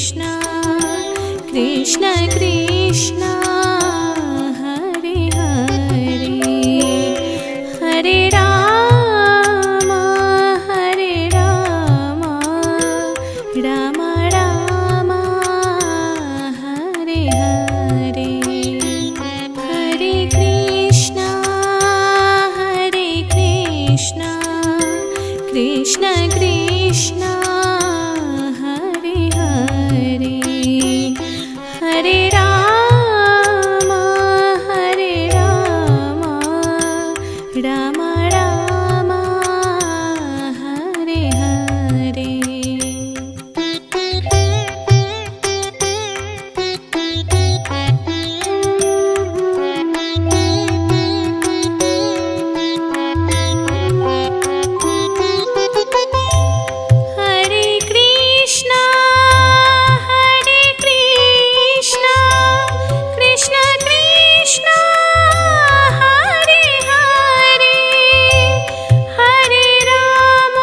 Krishna Krishna Hare Hare Hare Ram Ram Ram Hare Hare Hare Krishna Krishna Krishna Hare Hare Hare Ram Ram Ram Hare Hare Krishna Krishna Hare Hare Hare Ram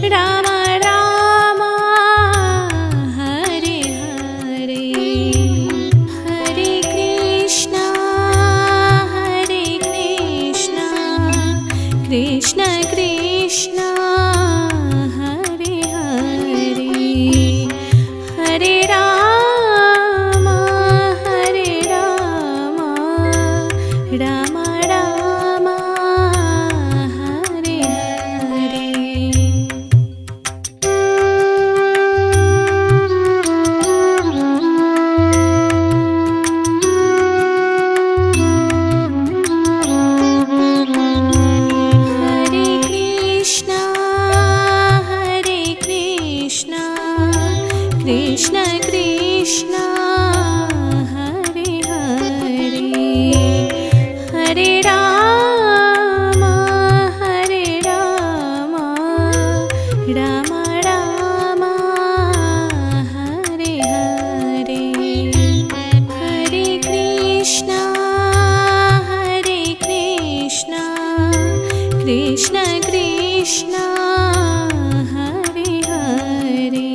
Ram Ram Hare Hare Krishna Krishna Hare Hare Hare Ram Ram Ram Hare Hare Hare Krishna Krishna Krishna Hare Hare Hare Ram Ram Ram Hare Hare Hare Krishna Krishna Krishna Hare Hare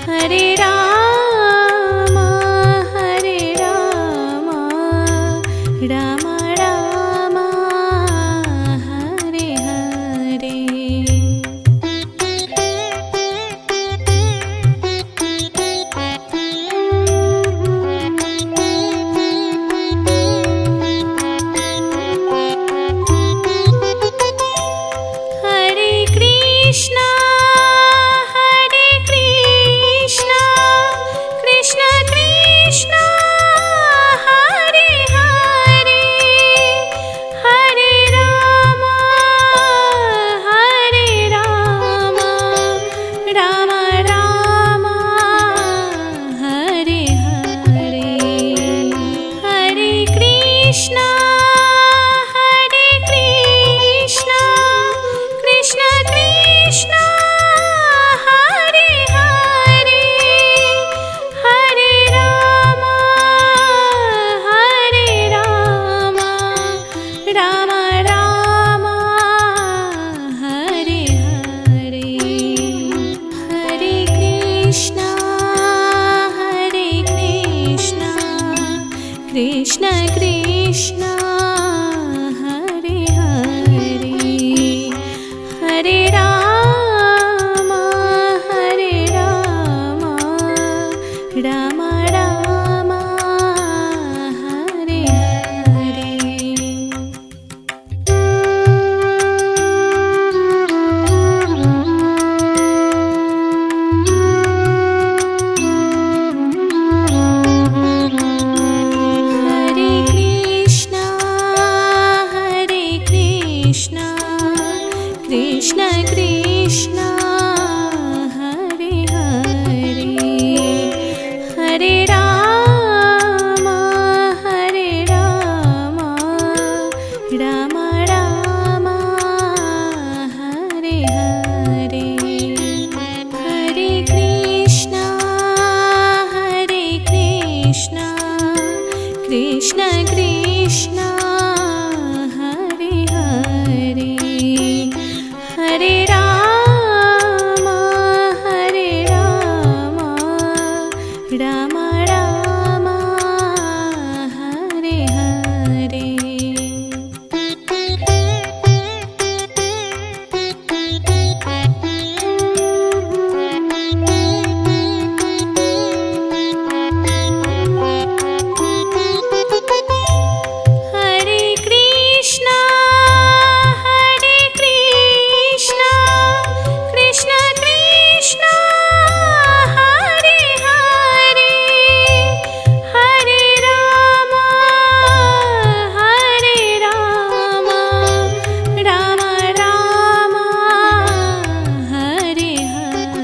Hare Ram Ram Ram Hare Hare Hare Krishna Krishna Krishna Hare Hare Hare Ram Ram Ram Hare Hare Hare Krishna Krishna Krishna Hare Hare Hare Ram Ram Ram Hare Hare Krishna Krishna Hare Hare Hare Ram Krishna Krishna Hare Hare Hare Ram Ram Ram Hare Hare Krishna Krishna Hare Hare Hare Ram Ram Ram Hare Hare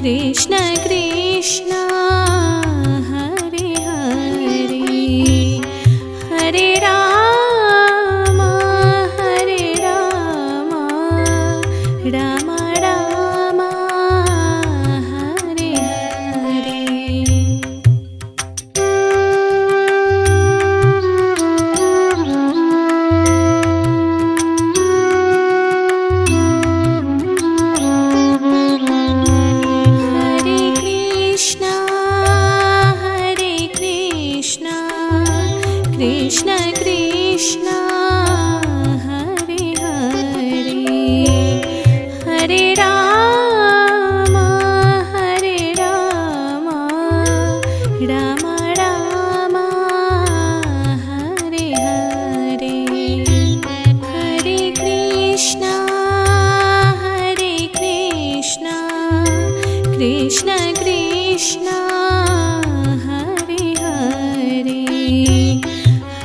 Krishna Krishna Hare Hare Hare Ram Ram Ram Hare Hare Hare Krishna Krishna Krishna Hare Hare Hare Ram Ram Ram Hare Hare Hare Krishna Krishna Krishna Hare Hare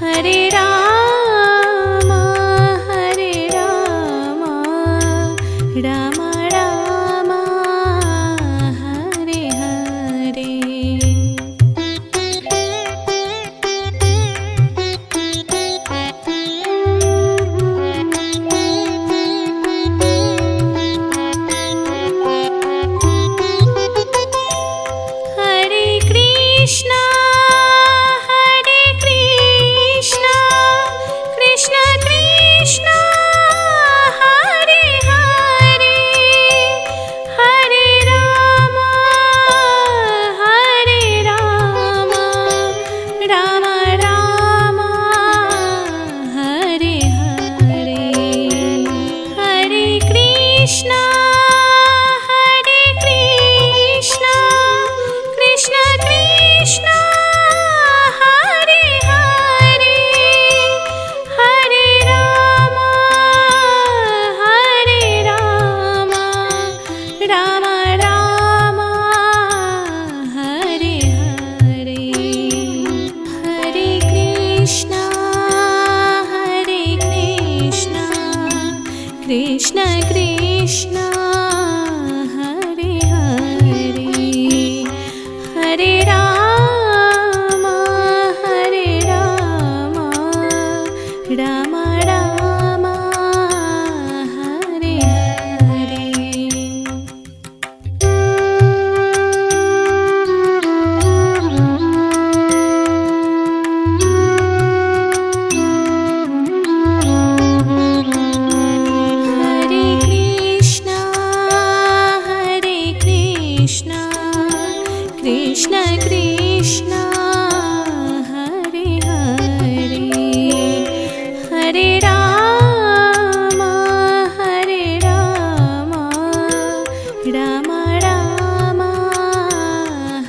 Hare Ram Ram Ram Hare Hare Hare Krishna Krishna Krishna Hare Hare Hare Ram Ram Ram Hare Hare Hare Krishna Krishna Krishna Hare Hare Hare Ram Ram Ram Hare Hare Krishna Krishna Hare Hare Hare Ram Ram Ram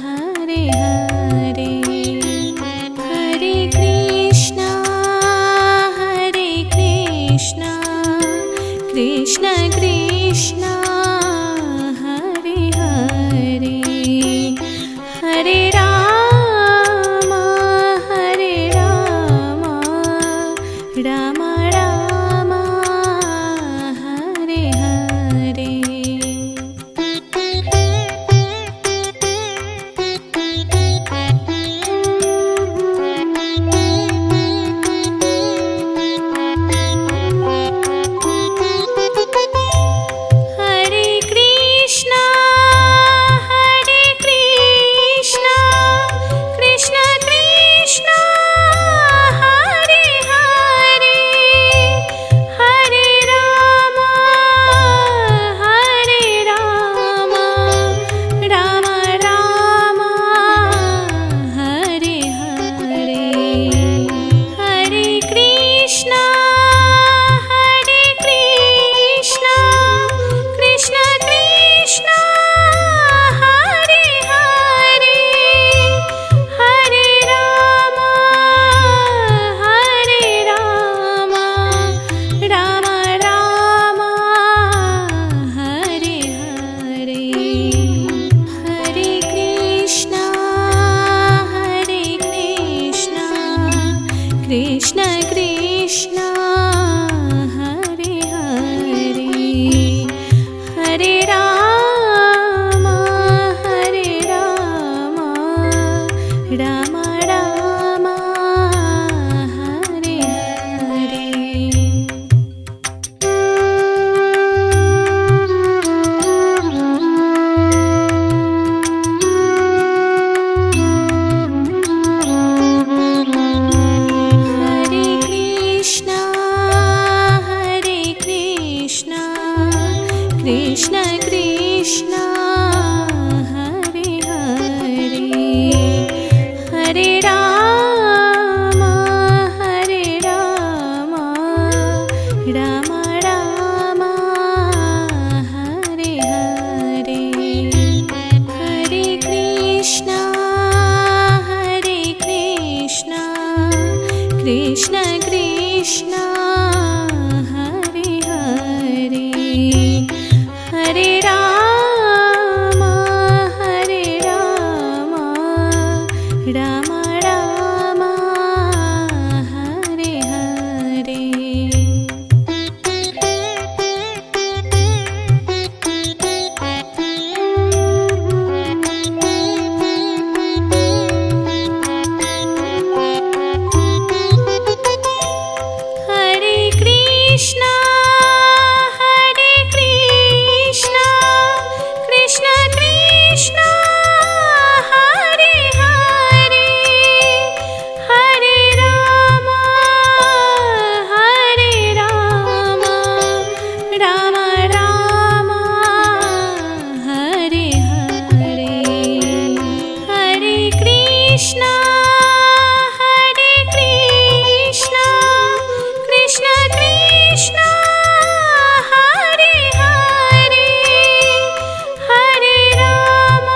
Hare Hare Hare Krishna Krishna Krishna Hare Hare Hare Ram Ram Ram Hare Hare Krishna Krishna Hare Hare Hare Ram Ram Ram Hare Hare Hare Krishna Krishna Krishna Hare Hare Hare Ram Ram Ram Hare Hare Hare Krishna Krishna Krishna Hare Hare Hare Ram Ram Ram Hare Hare Hare Krishna Krishna Krishna Hare Hare Hare Ram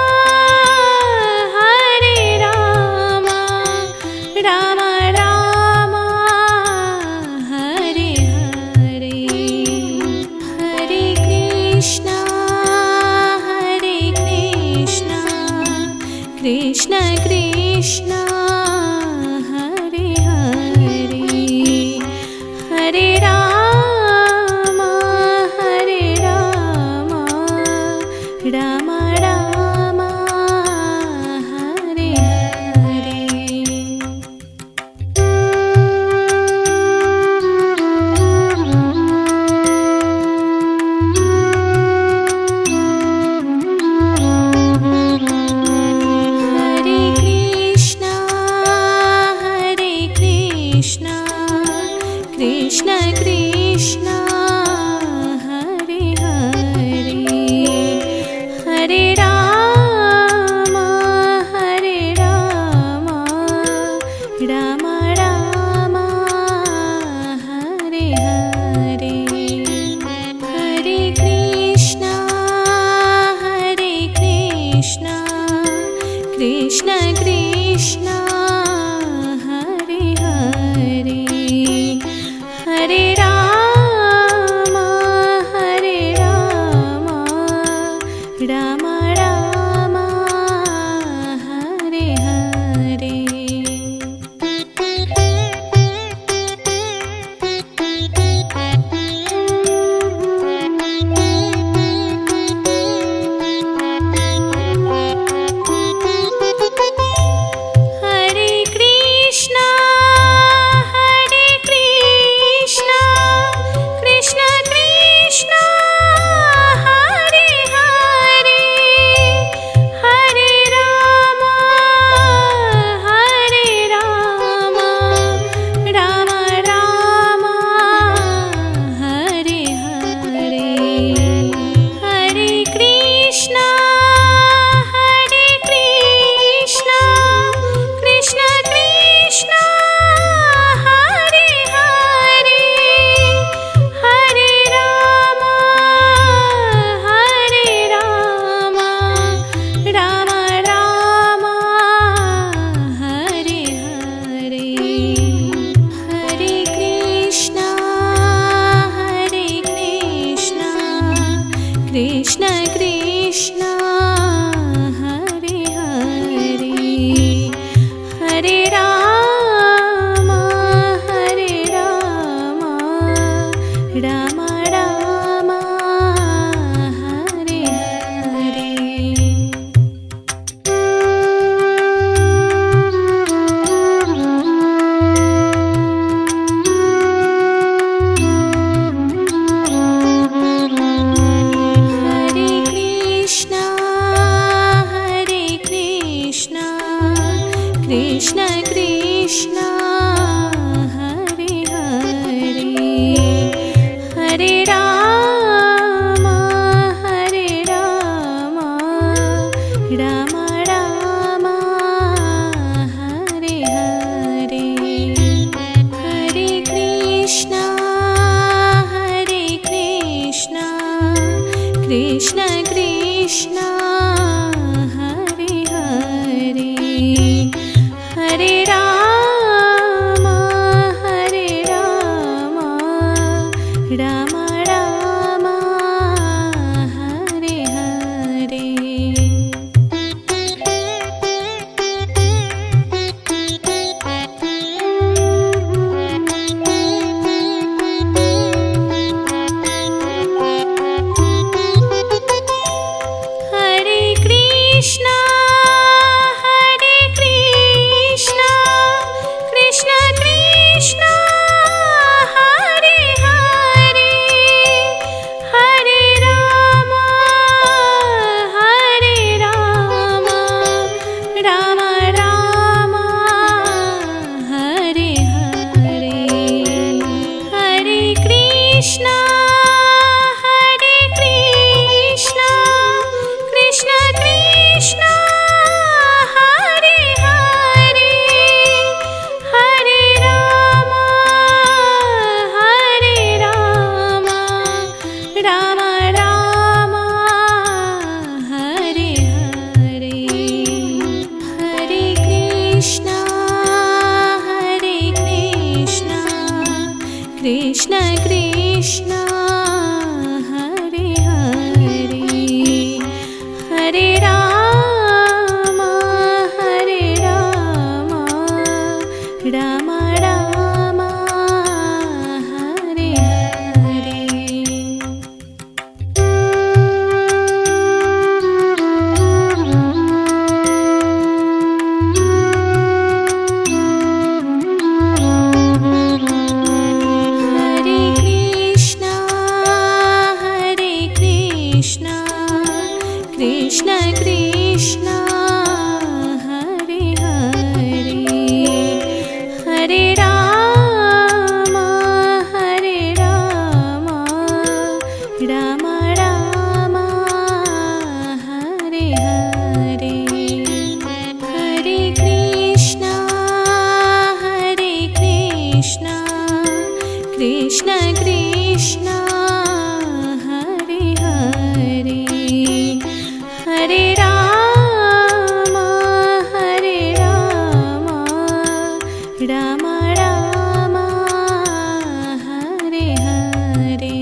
Ram Ram Hare Hare Hare Krishna Krishna Krishna Hare Hare Hare Ram Ram Ram Hare Hare Hare Krishna Krishna Krishna Hare Hare Hare Ram Ram Ram Hare Hare Hare Krishna Krishna Krishna Hare Hare Hare Ram Ram Ram Hare Hare Hare Krishna Krishna Krishna Hare Hare Hare Ram Ram Ram Hare Hare Hare Krishna Krishna Krishna Hare Hare Hare Ram Ram Ram Hare Hare Hare Krishna Krishna Krishna Hare Hare Hare Ram Ram Ram Hare Hare Krishna Krishna Hare Hare Hare Ram Ram Ram Hare Hare Hare Krishna Krishna Krishna Hare Hare Hare Ram Ram Ram Hare Hare Krishna Krishna Krishna Hare Hare Hare Ram Ram Ram Hare Hare Hare Krishna Krishna Krishna Hare Hare Hare Ram Ram Ram Hare Hare Hare Krishna Krishna Krishna Hare Hare Hare Ram Ram Ram Hare Hare Krishna Krishna Hare Hare Hare Ram Ram Ram Hare Hare Hare Krishna Krishna Krishna Hare Hare Hare Ram Ram Ram Hare Hare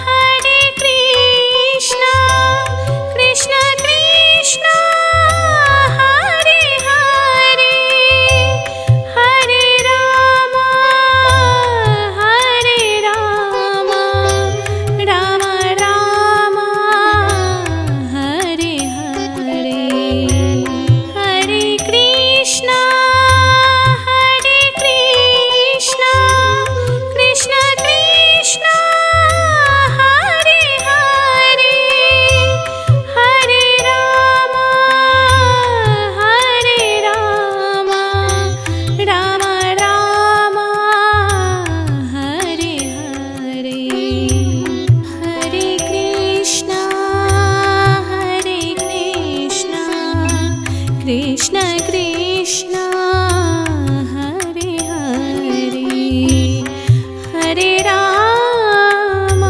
Hare Krishna Krishna Krishna Hare Hare Hare Ram Ram Ram Hare Hare Hare Krishna Krishna Krishna Hare Hare Hare Ram Ram Ram Hare Hare Hare Krishna Krishna Krishna Hare Hare Hare Ram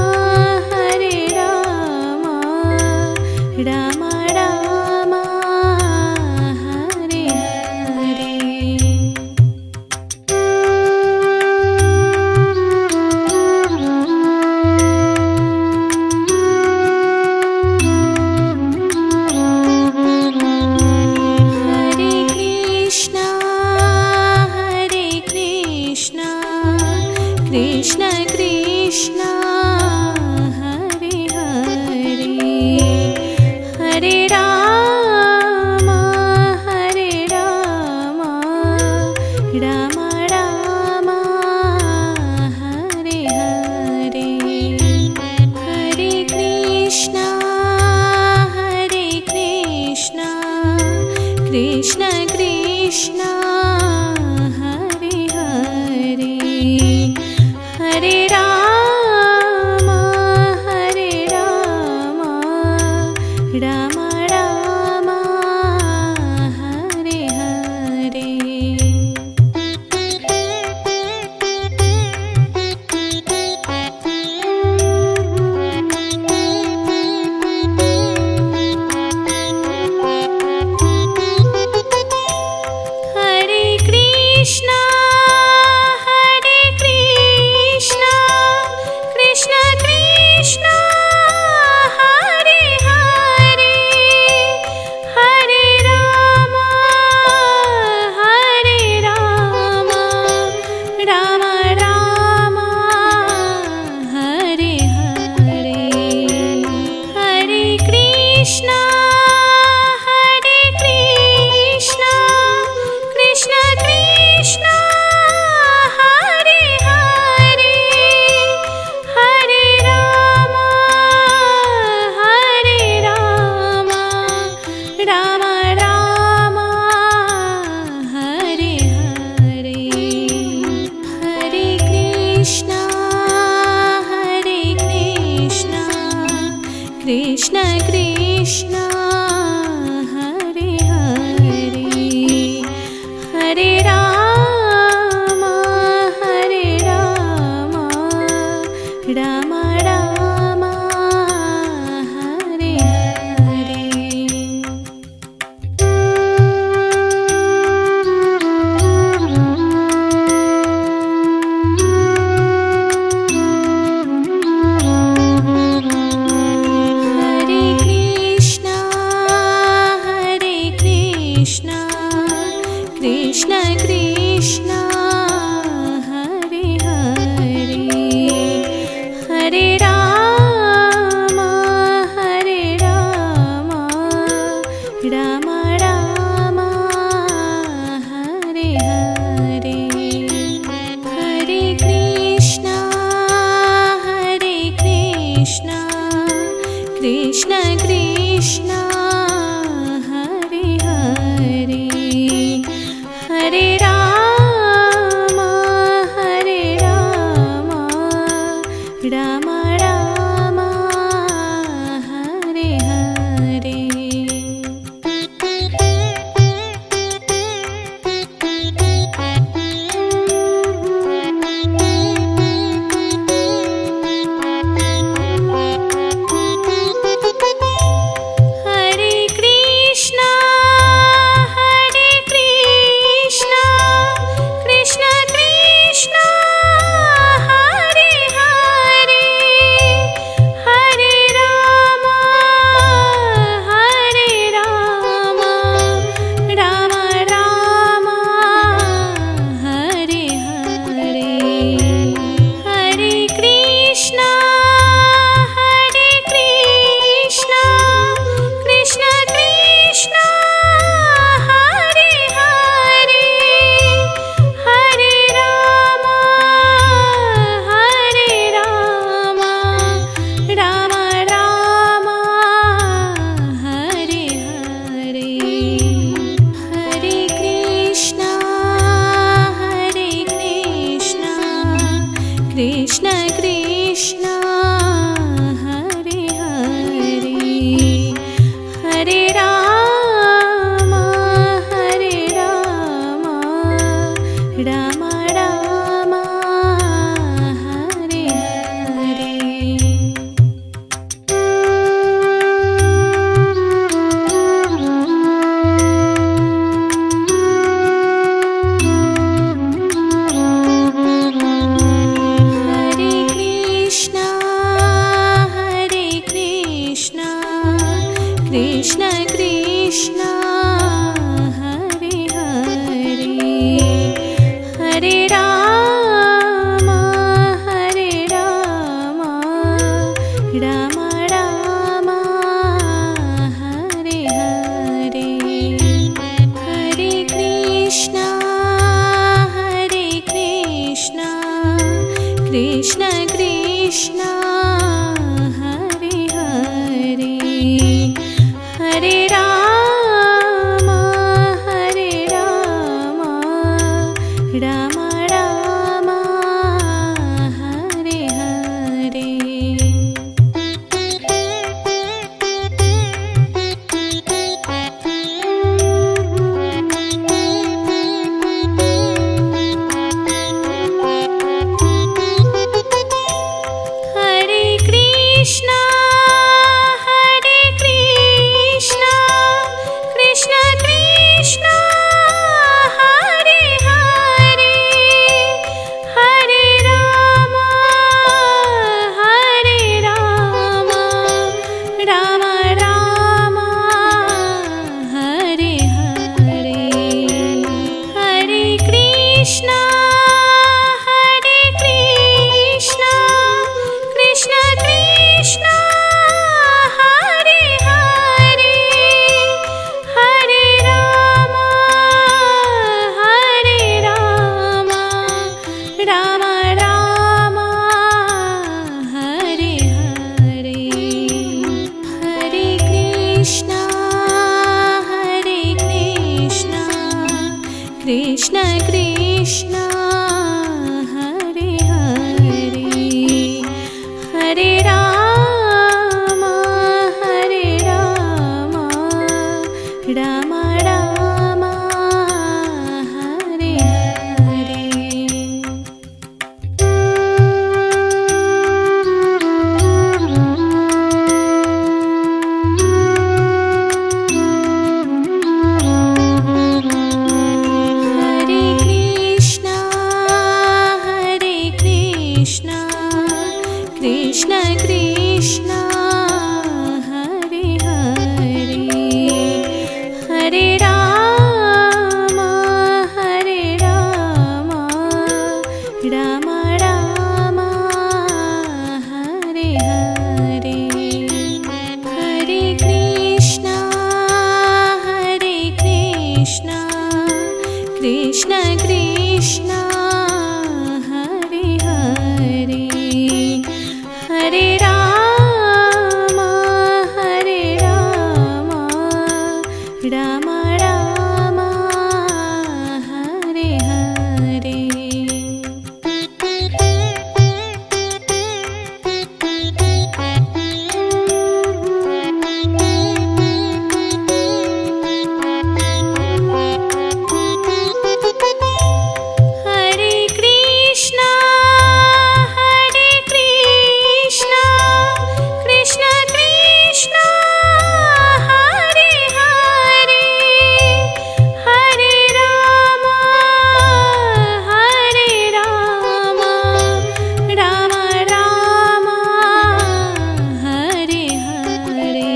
Ram Ram Hare Hare Hare Krishna Krishna Krishna Hare Hare Hare Ram Ram Ram Hare Hare Krishna Krishna Hare Hare Hare Ram Ram Ram Hare Hare Krishna Krishna Hare Hare Hare Ram Ram Ram Hare Hare Hare Krishna Krishna Krishna Hare Hare Hare Ram Ram Ram Hare Hare Krishna Krishna Hare Hare Hare Ram Ram Ram Hare Hare Krishna Krishna Hare Hare Hare Ram Ram Ram Hare Hare Hare Krishna Krishna Krishna Hare Hare Hare Ram Krishna Hare Hare Hare Ram Ram Ram Hare Hare Hare Krishna Krishna Krishna Hare Hare Hare Ram Ram Ram Hare Hare Hare Krishna Krishna Krishna Hare Hare Hare Ram Ram Ram Hare Hare Krishna Krishna Hare Hare Hare Ram Ram Ram Hare Hare Hare Krishna Krishna Krishna Hare Hare Hare Ram Ram Ram Hare Hare Hare Krishna Krishna Krishna Hare Hare Hare Ram Ram Ram Hare Hare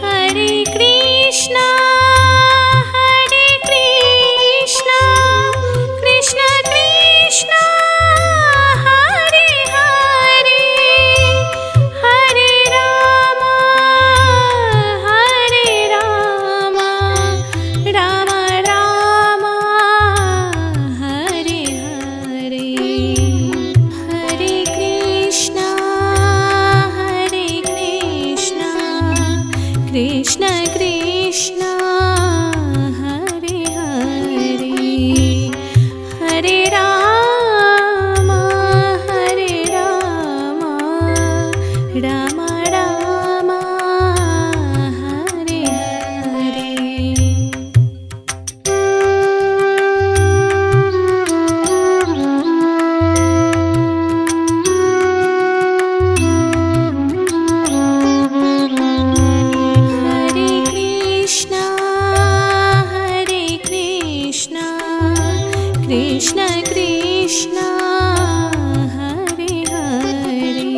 Hare Krishna Krishna Krishna Hare Hare Hare Ram Ram Ram Hare Hare Hare Krishna Krishna Krishna Hare Hare Hare Ram Ram Ram Hare Hare Hare Krishna Krishna Krishna Hare Hare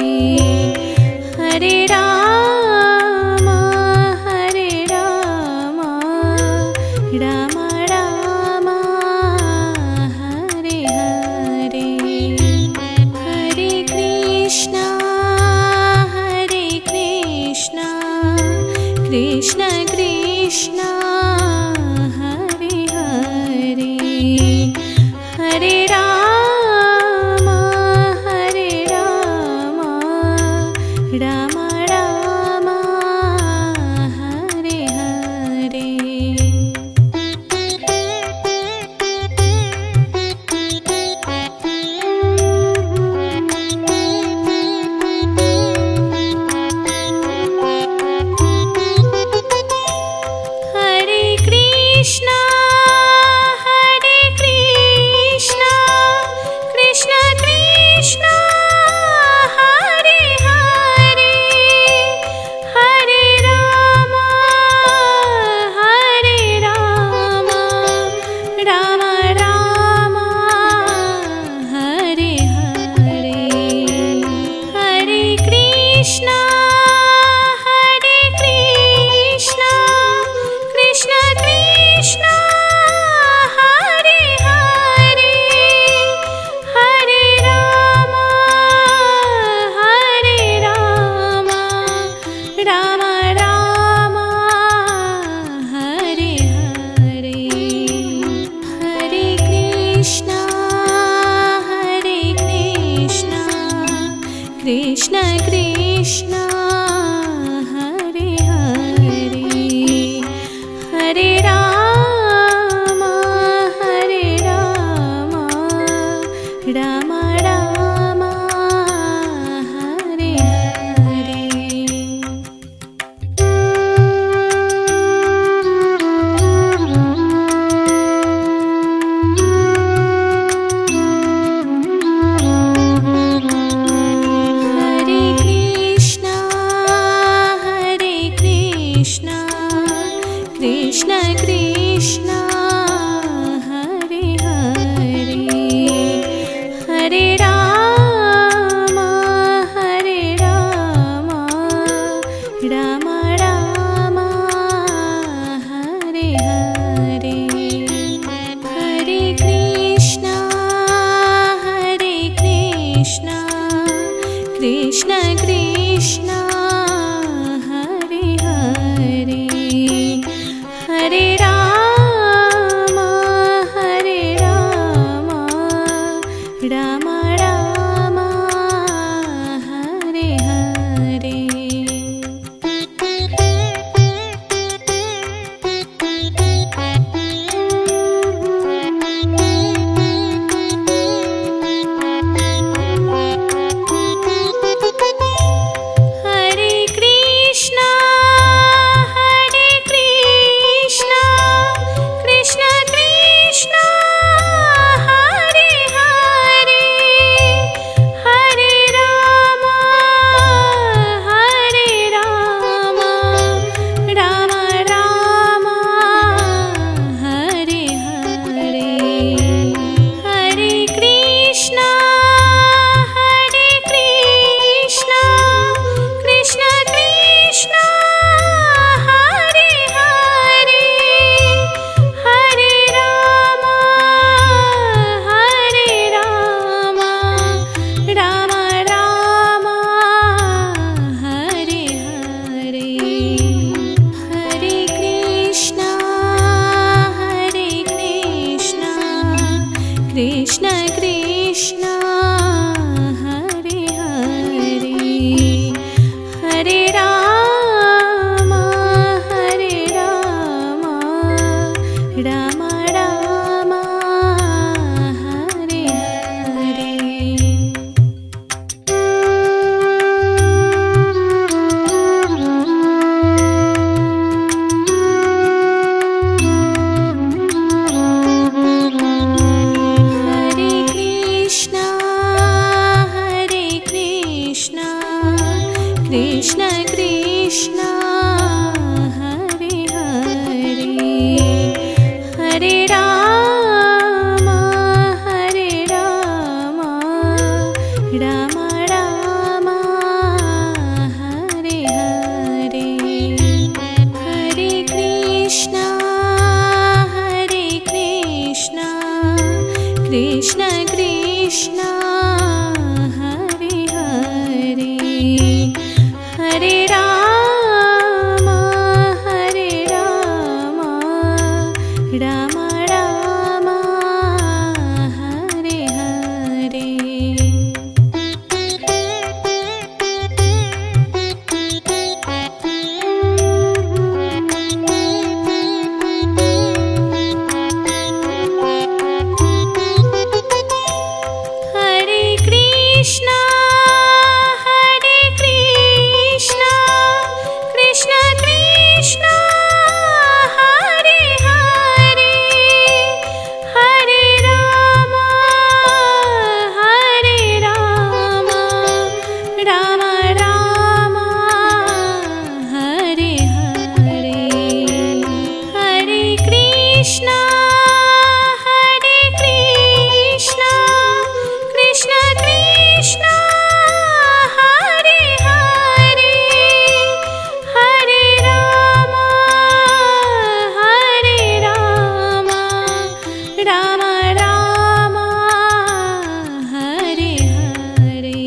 Hare Ram Ram Ram Hare Hare Hare Krishna Krishna Krishna Hare Hare Hare Ram Ram Ram Hare Hare Hare Ram Hare Ram Ram Ram Hare Hare. Krishna Krishna Hare Hare Hare Ram Ram Ram Hare Hare. Hare Krishna Krishna Krishna Hare Hare Hare Ram Ram Ram Hare Hare. Hare Krishna Krishna Krishna Hare Hare Hare Ram Ram Ram Hare Hare. Hare Krishna Krishna Krishna Hare Hare Hare Ram Ram Ram Hare Hare. Hare Krishna Krishna Krishna Hare Hare Hare Ram Ram Ram Hare Hare. Hare Krishna Krishna Krishna Hare Hare Hare Ram Ram Ram Hare Hare. Hare Krishna Krishna Krishna Hare Hare Hare Ram Ram Ram Hare Hare. Hare Krishna Krishna Krishna Hare Hare Hare Ram Ram Ram Hare Hare. Hare Krishna Krishna Krishna Hare Hare Hare Ram Ram Ram Hare Hare.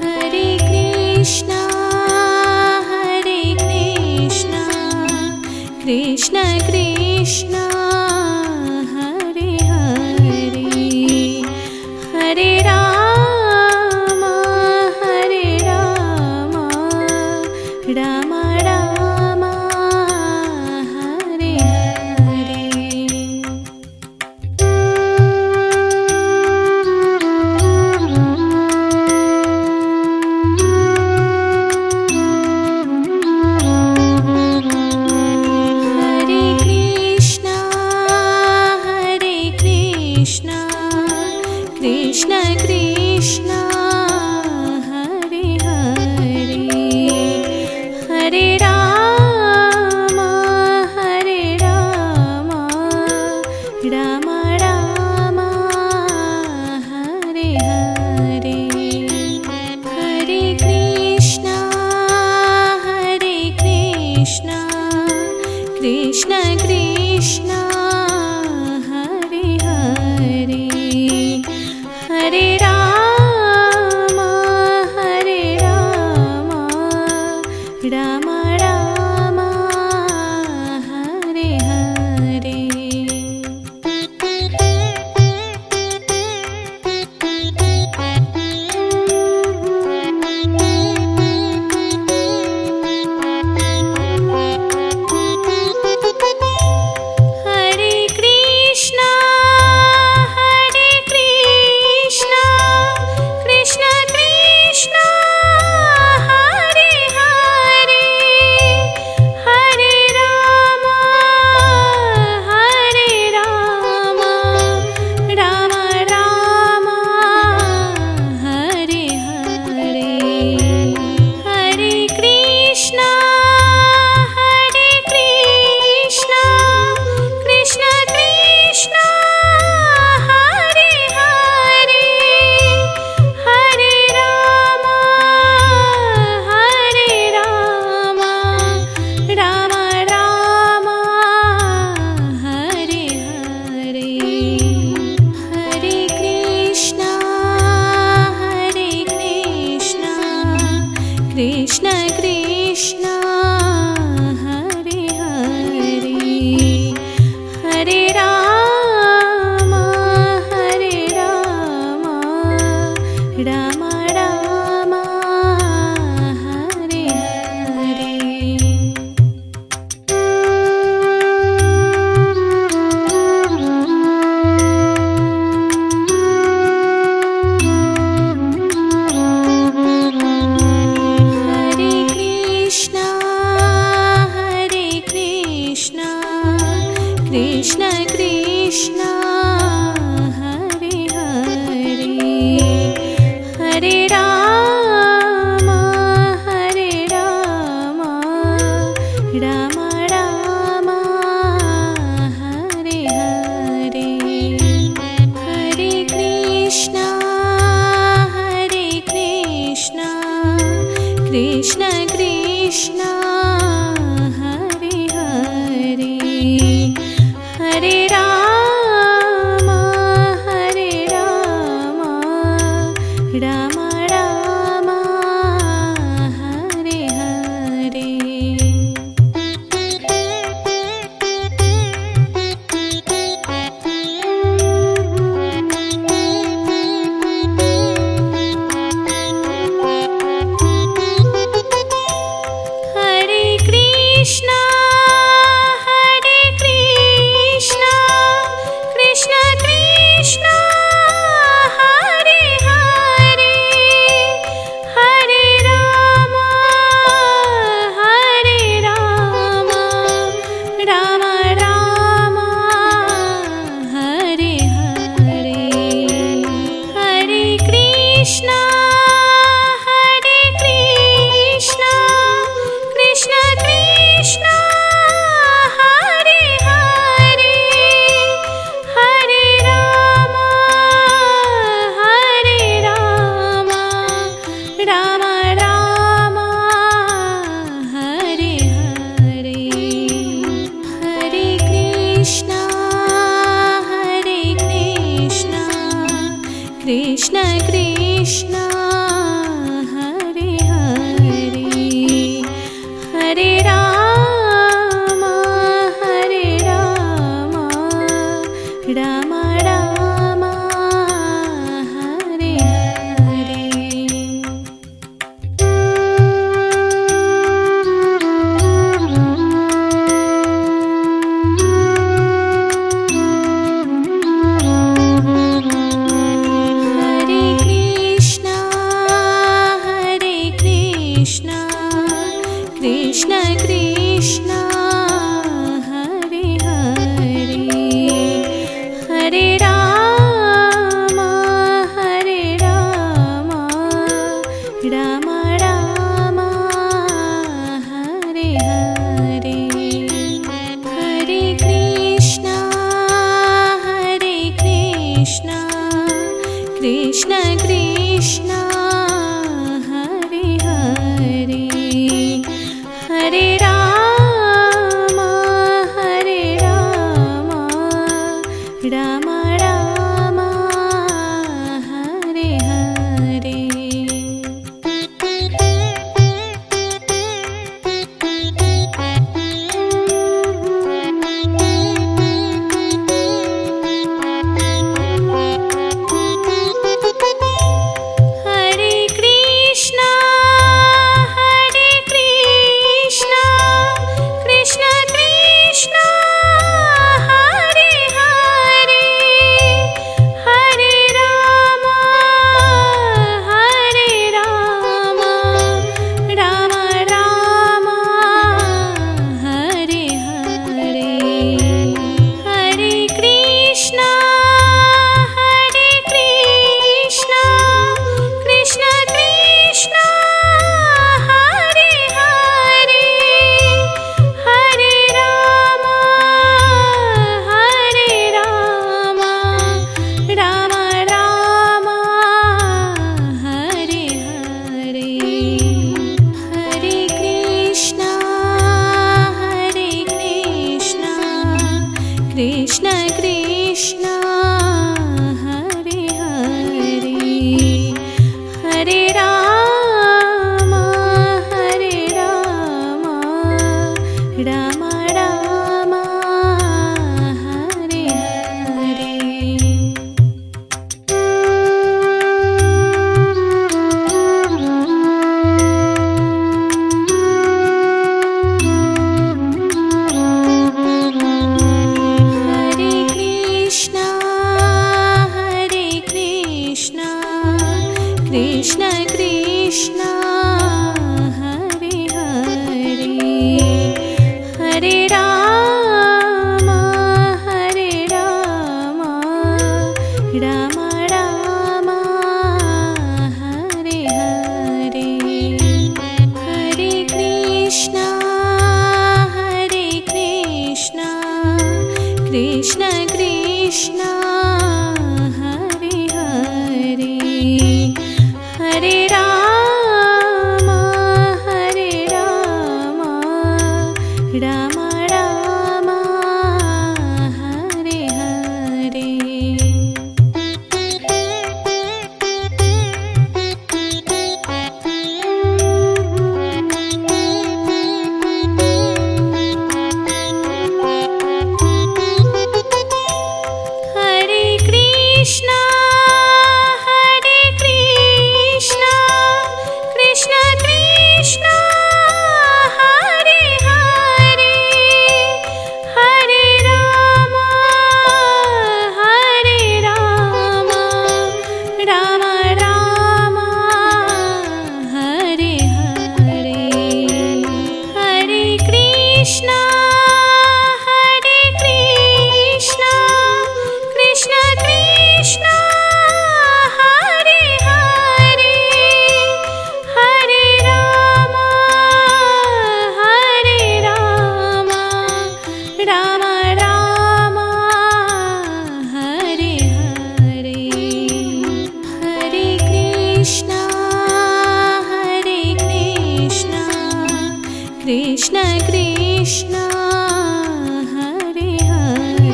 Hare Krishna Krishna Krishna Hare Hare Hare Ram Ram Ram Krishna Krishna Hare Hare Hare Ram Ram Ram Hare Hare Hare Krishna Krishna Krishna Hare Hare Hare Ram Ram Ram Hare Hare Hare Krishna Krishna Krishna Hare Hare Hare Ram Ram Ram Hare Hare Hare Krishna Krishna Krishna Hare Hare Hare Ram Ram Ram Hare Hare Hare Krishna Krishna Krishna Hare Hare Hare Ram Ram Ram Hare Hare Hare Krishna Krishna Krishna Hare Hare Hare Ram Ram Ram Hare Hare Hare Krishna Krishna Krishna Hare Hare Hare Ram Ram Ram Hare Hare Hare Krishna Krishna Krishna Hare Hare Hare Ram Ram Ram Hare Hare Hare Krishna Krishna Krishna Hare Hare Hare Ram Ram Ram Hare Hare Hare Krishna Krishna Krishna Hare Hare Hare Ram Ram Ram Hare Hare Hare Krishna Krishna Krishna Hare Hare Hare Ram Ram Ram Hare Hare Krishna Krishna Hare Hare Hare Ram Ram Ram Hare Hare Hare Krishna Krishna Krishna Hare Hare Hare Ram Ram Ram Hare Hare Hare Krishna Krishna Krishna Hare Hare Hare Ram Ram Ram Hare Hare Hare Krishna Krishna Krishna Hare Hare Hare Ram Ram Ram Hare Hare Hare Krishna Krishna Krishna Hare Hare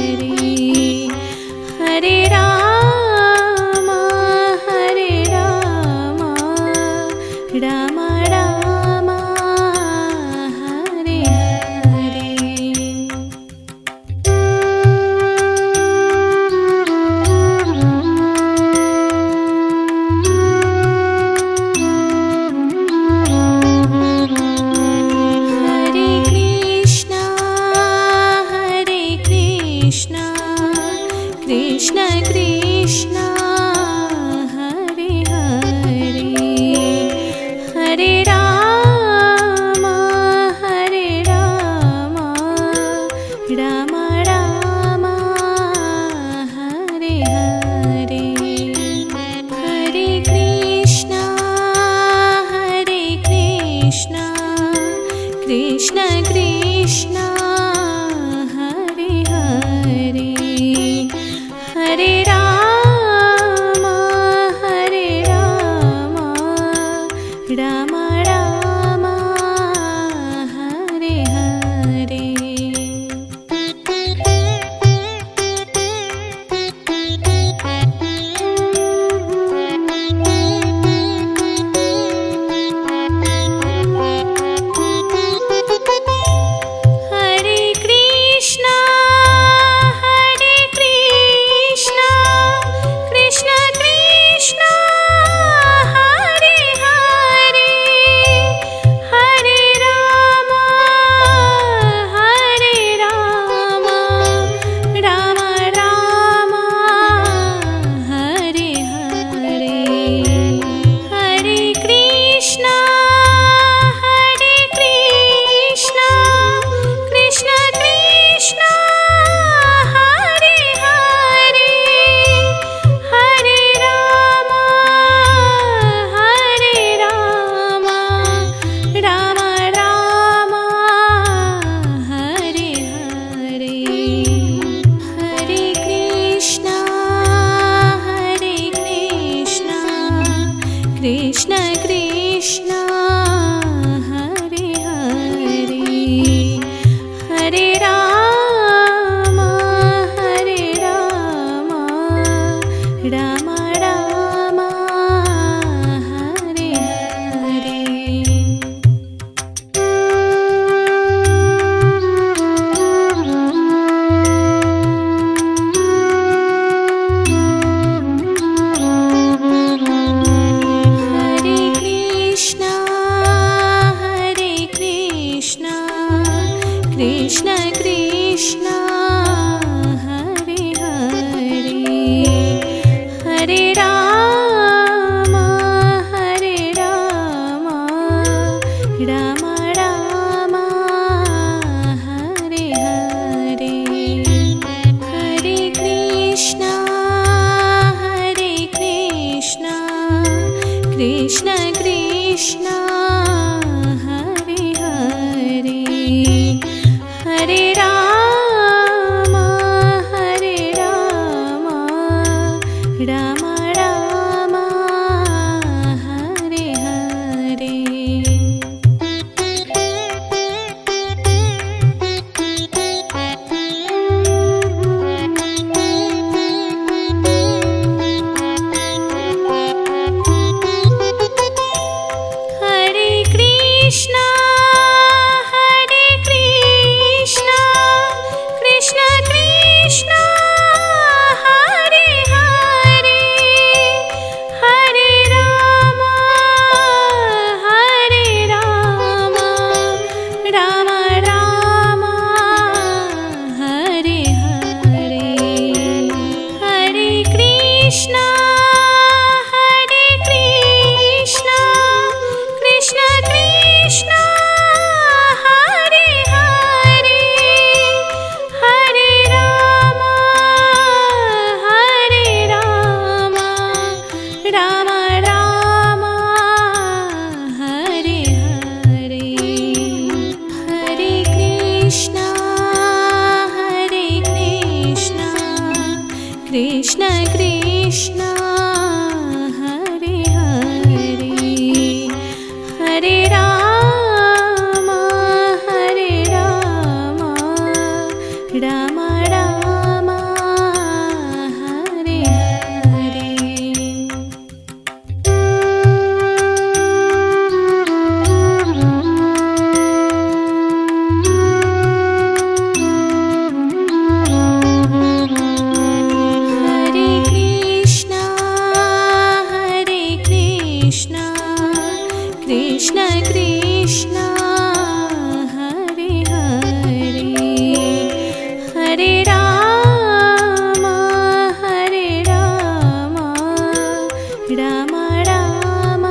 Hare Ram Ram Ram Hare Hare Hare Krishna Krishna Krishna Hare Hare Hare Ram Ram Ram Hare Hare Hare Krishna Krishna Krishna Hare Hare Hare Ram Krishna Krishna Hare Hare Hare Ram Ram Ram Hare Hare Krishna Krishna Hare Hare Hare Ram Ram Ram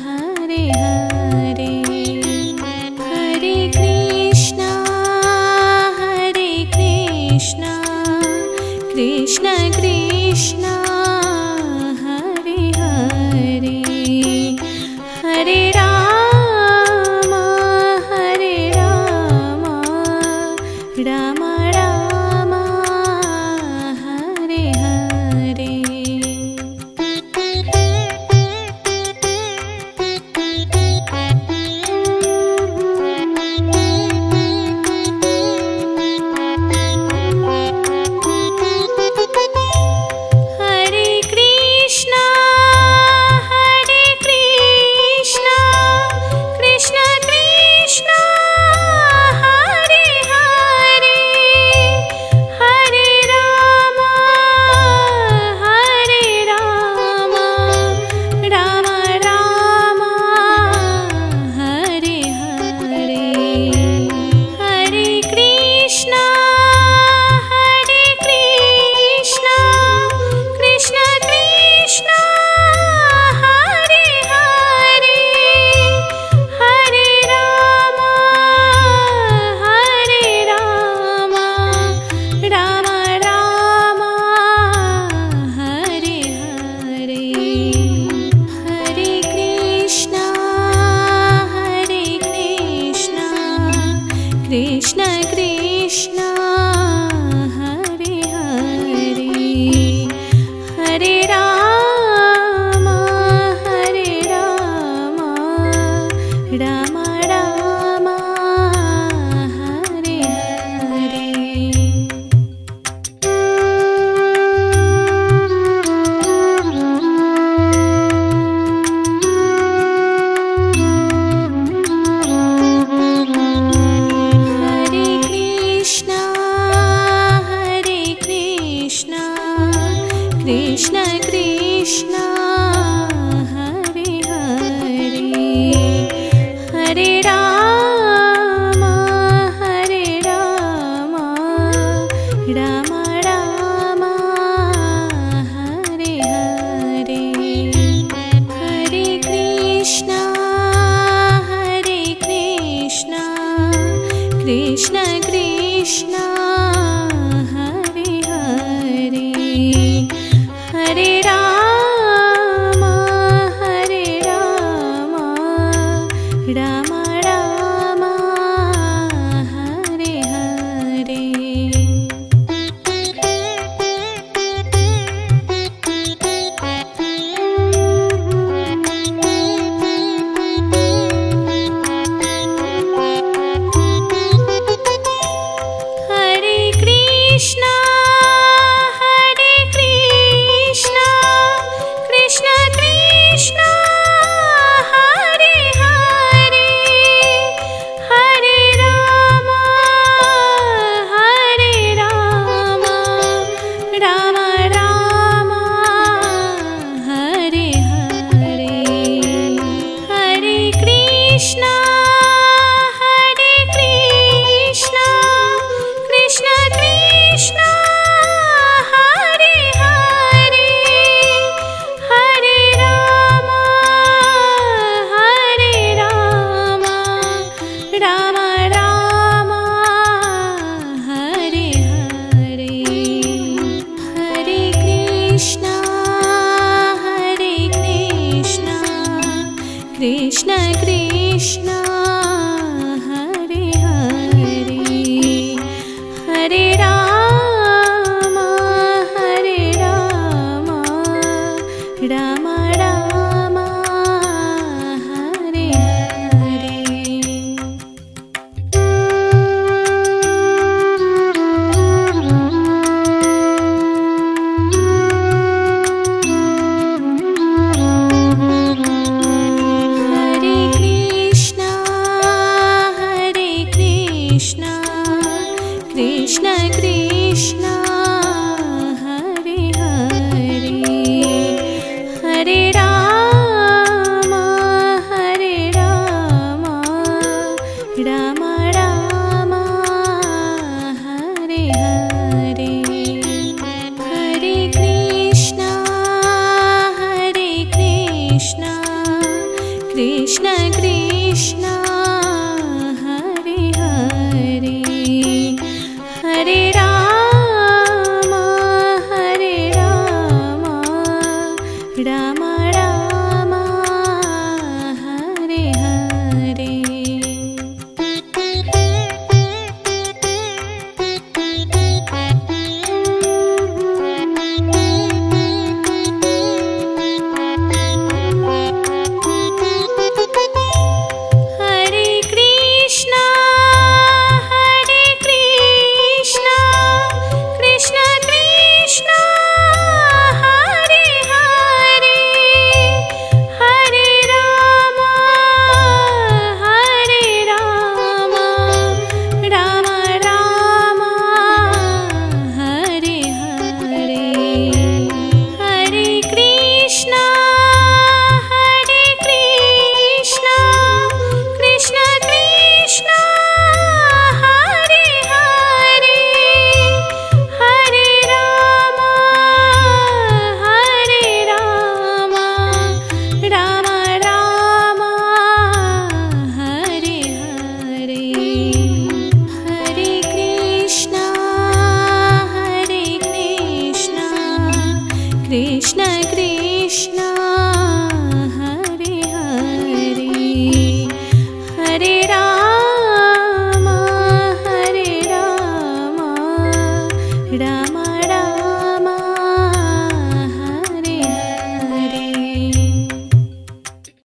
Hare Hare Hare Krishna Krishna Krishna Hare Hare Hare Ram Ram Ram Hare Hare Hare Krishna Krishna Krishna Hare Hare Hare Ram Ram Ram Hare Hare Hare Krishna Krishna Krishna Hare Hare Hare Ram Ram Ram Hare Hare Hare Krishna Krishna Krishna Hare Hare Hare Ram Ram Ram Hare Hare Hare Krishna Krishna Krishna Hare Hare Hare Ram Ram Ram Hare Hare Hare Krishna Krishna Krishna Hare Hare Hare Ram Ram Ram Hare Hare Hare Krishna Krishna Krishna Hare Hare Hare Ram Ram Ram Hare Hare Hare Krishna Krishna Krishna Hare Hare Hare Ram Ram Ram Hare Hare Hare Krishna Krishna Krishna Hare Hare Hare Ram Krishna Krishna Hare Hare Hare Ram Ram Ram Hare Hare Hare Krishna Krishna Krishna Hare Hare Hare Ram Ram Ram Hare Hare Hare Krishna Krishna Krishna Hare Hare Hare Ram Ram Ram Hare Hare Hare Krishna Krishna Krishna Hare Hare Hare Ram Ram Ram Hare Hare Hare Krishna Krishna Krishna